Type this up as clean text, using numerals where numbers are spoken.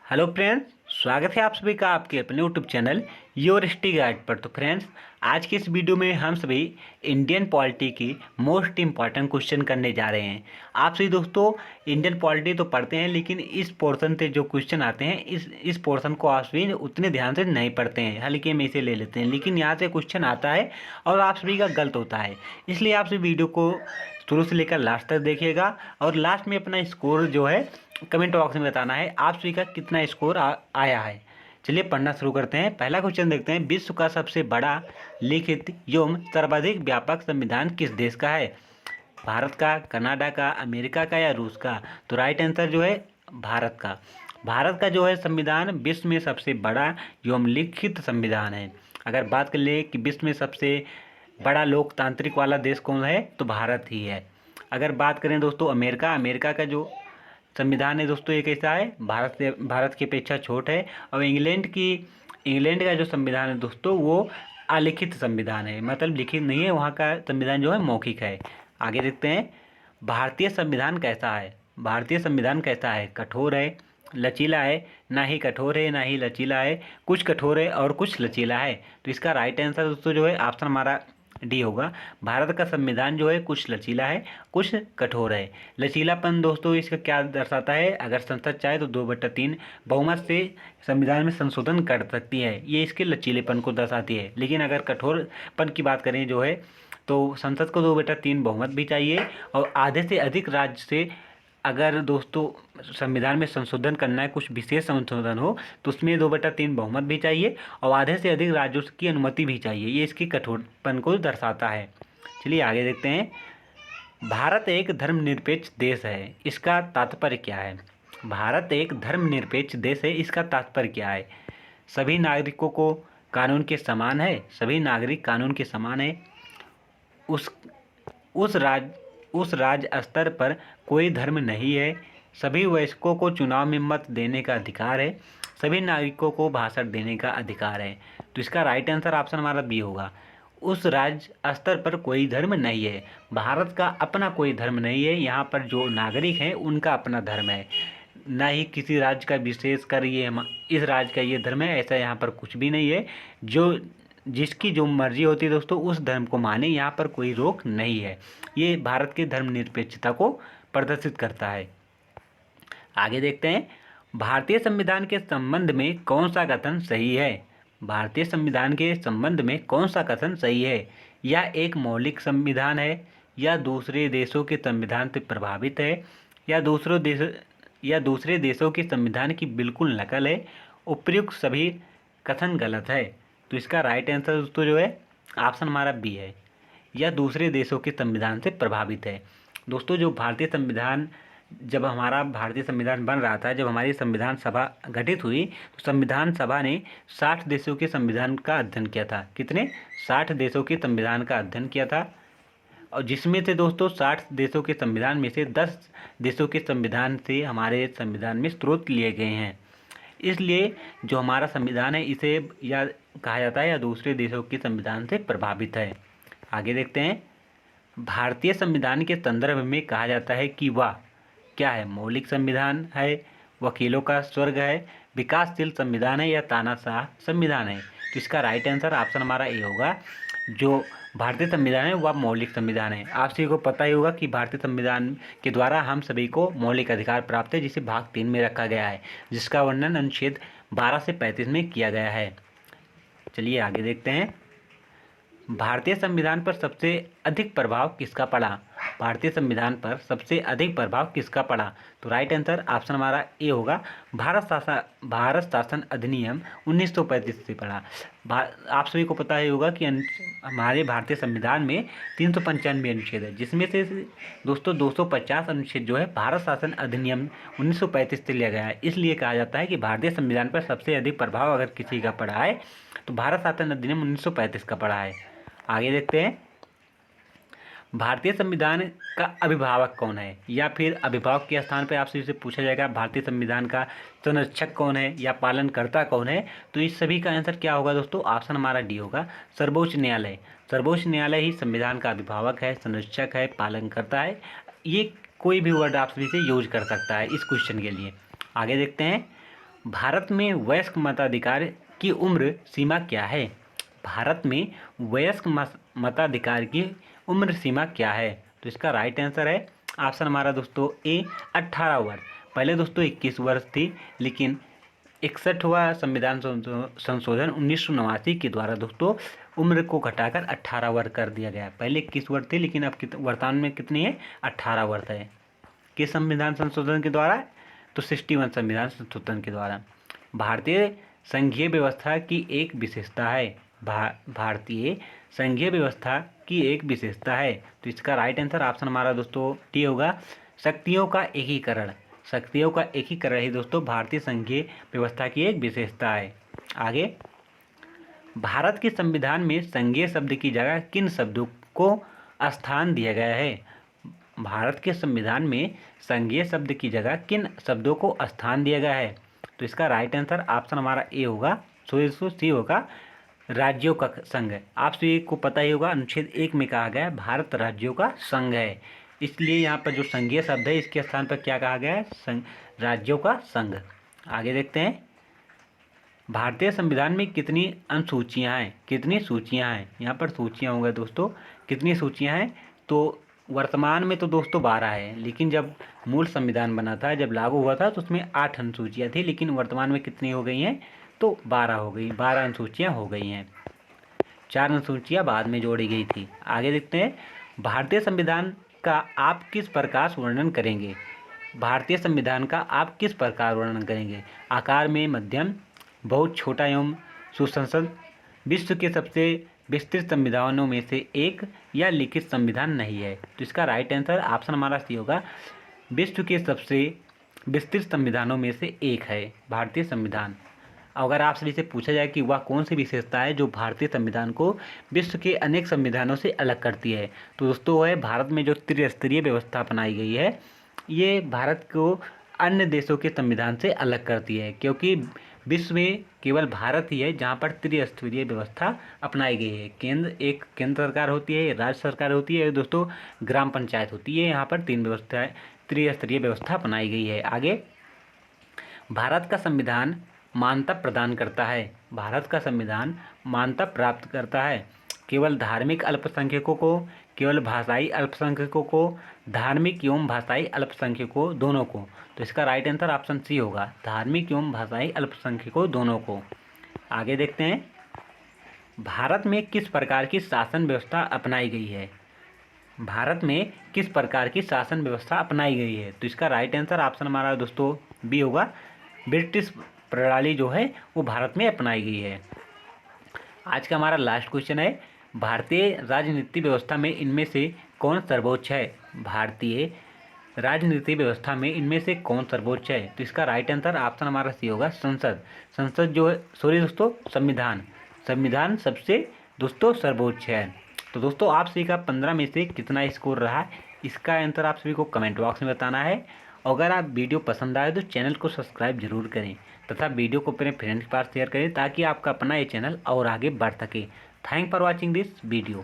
Hello friends, स्वागत है आप सभी का आपके अपने YouTube channel your study guide पर। तो फ्रेंड्स, आज के इस वीडियो में हम सभी इंडियन पॉलिटी की मोस्ट इम्पॉर्टेंट क्वेश्चन करने जा रहे हैं। आप सभी दोस्तों इंडियन पॉलिटी तो पढ़ते हैं, लेकिन इस पोर्शन से जो क्वेश्चन आते हैं इस पोर्शन को आप सभी उतने ध्यान से नहीं पढ़ते हैं, हल्के में इसे ले लेते हैं। लेकिन यहाँ से क्वेश्चन आता है और आप सभी का गलत होता है, इसलिए आप सभी वीडियो को शुरू से लेकर लास्ट तक देखिएगा और लास्ट में अपना स्कोर जो है कमेंट बॉक्स में बताना है आप सभी का कितना स्कोर आया है। चलिए पढ़ना शुरू करते हैं। पहला क्वेश्चन देखते हैं, विश्व का सबसे बड़ा लिखित एवं सर्वाधिक व्यापक संविधान किस देश का है? भारत का, कनाडा का, अमेरिका का या रूस का? तो राइट आंसर जो है भारत का। भारत का जो है संविधान विश्व में सबसे बड़ा एवं लिखित संविधान है। अगर बात कर ले कि विश्व में सबसे बड़ा लोकतांत्रिक वाला देश कौन है, तो भारत ही है। अगर बात करें दोस्तों अमेरिका का जो संविधान है दोस्तों ये कैसा है, भारत की अपेक्षा छोट है। और इंग्लैंड का जो संविधान है दोस्तों वो अलिखित संविधान है, मतलब लिखित नहीं है, वहाँ का संविधान जो है मौखिक है। आगे देखते हैं, भारतीय संविधान कैसा है? भारतीय संविधान कैसा है? कठोर है, लचीला है, ना ही कठोर है ना ही लचीला है, कुछ कठोर है और कुछ लचीला है। तो इसका राइट आंसर दोस्तों जो है ऑप्शन हमारा डी होगा। भारत का संविधान जो है कुछ लचीला है, कुछ कठोर है। लचीलापन दोस्तों इसका क्या दर्शाता है? अगर संसद चाहे तो 2/3 बहुमत से संविधान में संशोधन कर सकती है, ये इसके लचीलेपन को दर्शाती है। लेकिन अगर कठोरपन की बात करें जो है, तो संसद को 2/3 बहुमत भी चाहिए और आधे से अधिक राज्य से अगर दोस्तों संविधान में संशोधन करना है, कुछ विशेष संशोधन हो, तो उसमें 2/3 बहुमत भी चाहिए और आधे से अधिक राज्यों की अनुमति भी चाहिए। ये इसकी कठोरपन को दर्शाता है। चलिए आगे देखते हैं, भारत एक धर्मनिरपेक्ष देश है, इसका तात्पर्य क्या है? भारत एक धर्मनिरपेक्ष देश है, इसका तात्पर्य क्या है? सभी नागरिकों को कानून के समान है, सभी नागरिक कानून के समान है, उस उस राज्य स्तर पर कोई धर्म नहीं है, सभी वयस्कों को चुनाव में मत देने का अधिकार है, सभी नागरिकों को भाषण देने का अधिकार है। तो इसका राइट आंसर ऑप्शन हमारा बी होगा। उस राज्य स्तर पर कोई धर्म नहीं है, भारत का अपना कोई धर्म नहीं है, यहाँ पर जो नागरिक हैं उनका अपना धर्म है, ना ही किसी राज्य का विशेष कर ये इस राज्य का ये धर्म है, ऐसा यहाँ पर कुछ भी नहीं है। जो जिसकी जो मर्जी होती है दोस्तों उस धर्म को माने, यहाँ पर कोई रोक नहीं है। ये भारत की धर्मनिरपेक्षता को प्रदर्शित करता है। आगे देखते हैं, भारतीय संविधान के संबंध में कौन सा कथन सही है? भारतीय संविधान के संबंध में कौन सा कथन सही है? या एक मौलिक संविधान है, या दूसरे देशों के संविधान से प्रभावित है, या दूसरे देशों के संविधान की बिल्कुल नकल है, उपयुक्त सभी कथन गलत है। तो इसका राइट आंसर दोस्तों जो है ऑप्शन हमारा बी है, या दूसरे देशों के संविधान से प्रभावित है। दोस्तों जो जब हमारा भारतीय संविधान बन रहा था, जब हमारी संविधान सभा गठित हुई, तो संविधान सभा ने 60 देशों के संविधान का अध्ययन किया था। कितने? 60 देशों के संविधान का अध्ययन किया था, और जिसमें से दोस्तों 60 देशों के संविधान में से 10 देशों के संविधान से हमारे संविधान में स्रोत लिए गए हैं। इसलिए जो हमारा संविधान है इसे या कहा जाता है या दूसरे देशों के संविधान से प्रभावित है। आगे देखते हैं, भारतीय संविधान के संदर्भ में कहा जाता है कि वह क्या है? मौलिक संविधान है, वकीलों का स्वर्ग है, विकासशील संविधान है, या तानाशाह संविधान है। तो इसका राइट आंसर ऑप्शन हमारा ए होगा। जो भारतीय संविधान है वह मौलिक संविधान है। आप सभी को पता ही होगा कि भारतीय संविधान के द्वारा हम सभी को मौलिक अधिकार प्राप्त है, जिसे भाग 3 में रखा गया है, जिसका वर्णन अनुच्छेद 12 से 35 में किया गया है। चलिए आगे देखते हैं, भारतीय संविधान पर सबसे अधिक प्रभाव किसका पड़ा? भारतीय संविधान पर सबसे अधिक प्रभाव किसका पड़ा? तो राइट आंसर ऑप्शन हमारा ए होगा, भारत शासन अधिनियम 1935 से पड़ा। आप सभी को पता ही होगा कि हमारे भारतीय संविधान में 395 अनुच्छेद है, जिसमें से दोस्तों 250 अनुच्छेद जो है भारत शासन अधिनियम 1935 से लिया गया है। इसलिए कहा जाता है कि भारतीय संविधान पर सबसे अधिक प्रभाव अगर किसी का पड़ा है तो भारत शासन अधिनियम 1935 का पड़ा है। आगे देखते हैं, भारतीय संविधान का अभिभावक कौन है? या फिर अभिभावक के स्थान पर आपसे इसे पूछा जाएगा भारतीय संविधान का संरक्षक कौन है या पालनकर्ता कौन है? तो इस सभी का आंसर क्या होगा दोस्तों? ऑप्शन हमारा डी होगा, सर्वोच्च न्यायालय। सर्वोच्च न्यायालय ही संविधान का अभिभावक है, संरक्षक है, पालनकर्ता है। ये कोई भी वर्ड आप सभी से यूज कर सकता है इस क्वेश्चन के लिए। आगे देखते हैं, भारत में वयस्क मताधिकार की उम्र सीमा क्या है? भारत में वयस्क मताधिकार की उम्र सीमा क्या है? तो इसका राइट आंसर है ऑप्शन हमारा दोस्तों ए 18 वर्ष। पहले दोस्तों 21 वर्ष थी, लेकिन 61वां संविधान संशोधन 1989 के द्वारा दोस्तों उम्र को घटाकर 18 वर्ष कर दिया गया। पहले 21 वर्ष थी, लेकिन अब वर्तमान में कितनी है? 18 वर्ष है। किस संविधान संशोधन के द्वारा? तो 61 संविधान संशोधन के द्वारा। भारतीय संघीय व्यवस्था की एक विशेषता है। भारतीय संघीय व्यवस्था की एक विशेषता है। तो इसका राइट आंसर ऑप्शन हमारा दोस्तों डी होगा, शक्तियों का एकीकरण। शक्तियों का एकीकरण ही दोस्तों भारतीय संघीय व्यवस्था की एक विशेषता है। आगे, भारत के संविधान में संघीय शब्द की जगह किन शब्दों को स्थान दिया गया है? भारत के संविधान में संघीय शब्द की जगह किन शब्दों को स्थान दिया गया है? तो इसका राइट आंसर ऑप्शन हमारा ए होगा, सी होगा, राज्यों का संघ। आप सभी को पता ही होगा, अनुच्छेद 1 में कहा गया है भारत राज्यों का संघ है, इसलिए यहाँ पर जो संघीय शब्द है इसके स्थान पर क्या कहा गया है? राज्यों का संघ। आगे देखते हैं, भारतीय संविधान में कितनी अनुसूचियाँ हैं? कितनी सूचियाँ हैं? यहाँ पर सूचियाँ होंगे दोस्तों, कितनी सूचियाँ हैं? तो वर्तमान में तो दोस्तों 12 है, लेकिन जब मूल संविधान बना था, जब लागू हुआ था, तो उसमें 8 अनुसूचियाँ थी, लेकिन वर्तमान में कितनी हो गई हैं? तो 12 हो गई, 12 अनुसूचियाँ हो गई हैं। 4 अनुसूचियाँ बाद में जोड़ी गई थी। आगे देखते हैं, भारतीय संविधान का आप किस प्रकार वर्णन करेंगे? भारतीय संविधान का आप किस प्रकार वर्णन करेंगे? आकार में मध्यम, बहुत छोटा एवं सुसंसद, विश्व के सबसे विस्तृत संविधानों में से एक, या लिखित संविधान नहीं है? तो इसका राइट आंसर ऑप्शन हमारा सी होगा, विश्व के सबसे विस्तृत संविधानों में से एक है भारतीय संविधान। अगर आपसे इसे पूछा जाए कि वह कौन सी विशेषता है जो भारतीय संविधान को विश्व के अनेक संविधानों से अलग करती है, तो दोस्तों वह है भारत में जो त्रिस्तरीय व्यवस्था अपनाई गई है, ये भारत को अन्य देशों के संविधान से अलग करती है, क्योंकि विश्व में केवल भारत ही है जहाँ पर त्रिस्तरीय व्यवस्था अपनाई गई है। केंद्र सरकार होती है, राज्य सरकार होती है, दोस्तों ग्राम पंचायत होती है। यहाँ पर 3 व्यवस्थाएं, त्रिस्तरीय व्यवस्था अपनाई गई है। आगे, भारत का संविधान मान्यता प्रदान करता है। भारत का संविधान मान्यता प्राप्त करता है केवल धार्मिक अल्पसंख्यकों को, केवल भाषाई अल्पसंख्यकों को, धार्मिक एवं भाषाई अल्पसंख्यकों दोनों को। तो इसका राइट आंसर ऑप्शन सी होगा, धार्मिक एवं भाषाई अल्पसंख्यकों दोनों को। आगे देखते हैं, भारत में किस प्रकार की शासन व्यवस्था अपनाई गई है? भारत में किस प्रकार की शासन व्यवस्था अपनाई गई है? तो इसका राइट आंसर ऑप्शन हमारा दोस्तों बी होगा, ब्रिटिश प्रणाली जो है वो भारत में अपनाई गई है। आज का हमारा लास्ट क्वेश्चन है, भारतीय राजनीति व्यवस्था में इनमें से कौन सर्वोच्च है? भारतीय राजनीति व्यवस्था में इनमें से कौन सर्वोच्च है? तो इसका राइट आंसर ऑप्शन हमारा सी होगा, संसद। संसद जो है, सॉरी दोस्तों, संविधान सबसे दोस्तों सर्वोच्च है। तो दोस्तों आप सभी का 15 में से कितना स्कोर रहा, इसका आंसर आप सभी को कमेंट बॉक्स में बताना है। अगर आप वीडियो पसंद आए तो चैनल को सब्सक्राइब जरूर करें तथा वीडियो को अपने फ्रेंड्स के पास शेयर करें, ताकि आपका अपना ये चैनल और आगे बढ़ सके। Thank for watching this video.